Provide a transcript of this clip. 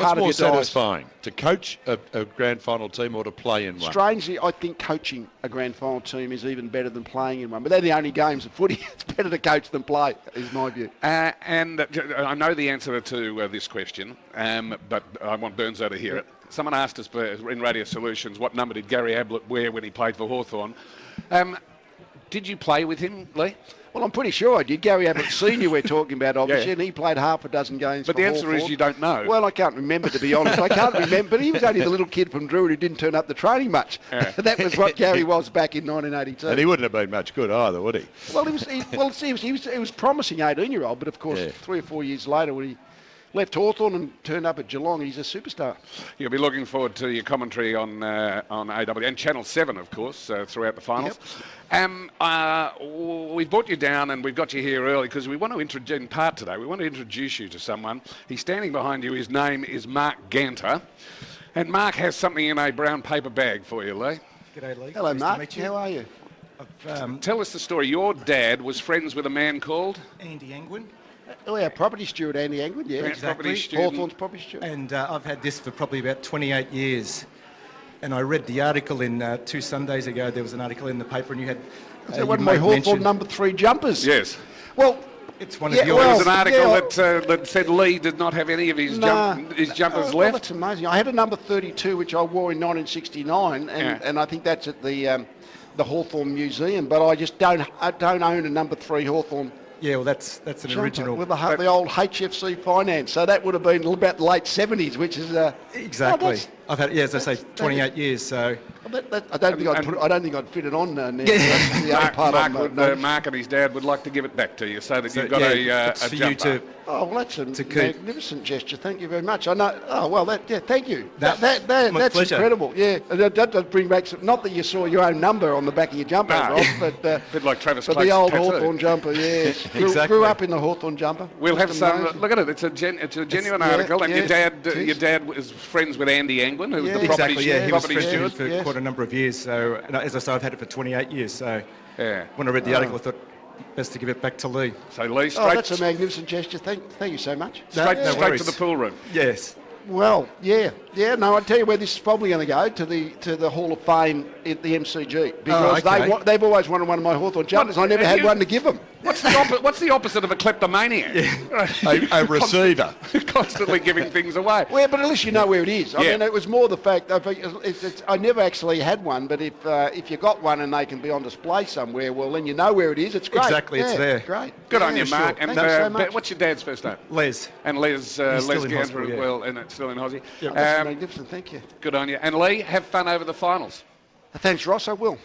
part of your What's diet. more satisfying, to coach a grand final team or to play in one? Strangely, I think coaching a grand final team is even better than playing in one. But they're the only games of footy. It's better to coach than play, is my view. And I know the answer to this question, but I want Burnso to hear it. Someone asked us in Radio Solutions, what number did Gary Ablett wear when he played for Hawthorn? Did you play with him, Lee? Well, I'm pretty sure I did. Gary Ablett Senior we're talking about, obviously, and he played half a dozen games But for the answer Hawthorn. is you don't know. Well, I can't remember, to be honest. I can't remember, but he was only the little kid from Druid who didn't turn up the training much. Yeah. That was what Gary was back in 1982. And he wouldn't have been much good either, would he? Well, he was promising 18-year-old, but of course, 3 or 4 years later, when he left Hawthorn and turned up at Geelong, he's a superstar. You'll be looking forward to your commentary on AW and Channel 7, of course, throughout the finals. We've brought you down and we've got you here early because we want to introduce, in part today, we want to introduce you to someone. He's standing behind you. His name is Mark Ganter. And Mark has something in a brown paper bag for you, Lee. G'day, Lee. Hello, Nice to Mark. meet you. How are you? Tell us the story. Your dad was friends with a man called? Andy Angwin. Oh, our property steward, Andy Angwin, yeah. Property student. Hawthorn's property steward. And I've had this for probably about 28 years. And I read the article in 2 Sundays ago. There was an article in the paper, and you had. So one of my Hawthorn number 3 jumpers. Yes. Well, it's one yeah, of yours. There was an article that said Lee did not have any of his jumpers well, left. that's amazing. I had a number 32, which I wore in 1969, and I think that's at the Hawthorn Museum. But I just don't own a number 3 Hawthorn. Yeah, well, that's an jumper original. with the old HFC finance. So that would have been about the late 70s, which is Exactly. I've had, as I say, 28 years. So I don't think I'd fit it on now. That's the only part Mark and his dad would like to give it back to you so that you've got it's a for jumper. you to. Oh, well, that's a keep. magnificent gesture. Thank you very much. I know. Oh, well, thank you. My That's pleasure. incredible. Yeah, that does bring back some. Not that you saw your own number on the back of your jumper, No. Ross, but A bit like Travis but Cloke's the old tattoo. Hawthorn jumper. Yes, Exactly. grew up in the Hawthorn jumper. We'll have Just some. amazing. Look at it. It's a genuine yeah, article, and yes, your dad was friends with Andy Angwin, who was the property Exactly. Yeah, he was property friends with steward. him for quite a number of years. So, and as I say, I've had it for 28 years. So, Yeah. when I read the article, I thought best to give it back to Lee. So Lee, Oh, that's a magnificent gesture. Thank you so much. straight no to worries. the pool room. Yes. Well, yeah. No, I tell you where this is probably going to go, to the Hall of Fame at the MCG, because okay. they've always wanted one of my Hawthorn jumpers. I never had one to give them. What's the opposite of a kleptomaniac? A receiver. Constantly giving things away. Well, but at least you know where it is. I Yeah. mean, it was more the fact that I never actually had one, but if you got one and they can be on display somewhere, well, then you know where it is. It's great. Exactly, it's there. Great. Good on Yeah, you, Mark. sure. And Thank you so much. what's your dad's first name? Les. And Les still in Ganter hospital, as yeah. well, and it's still in Aussie. That's magnificent. Thank you. Good on you. And Lee, have fun over the finals. Thanks, Ross. I will.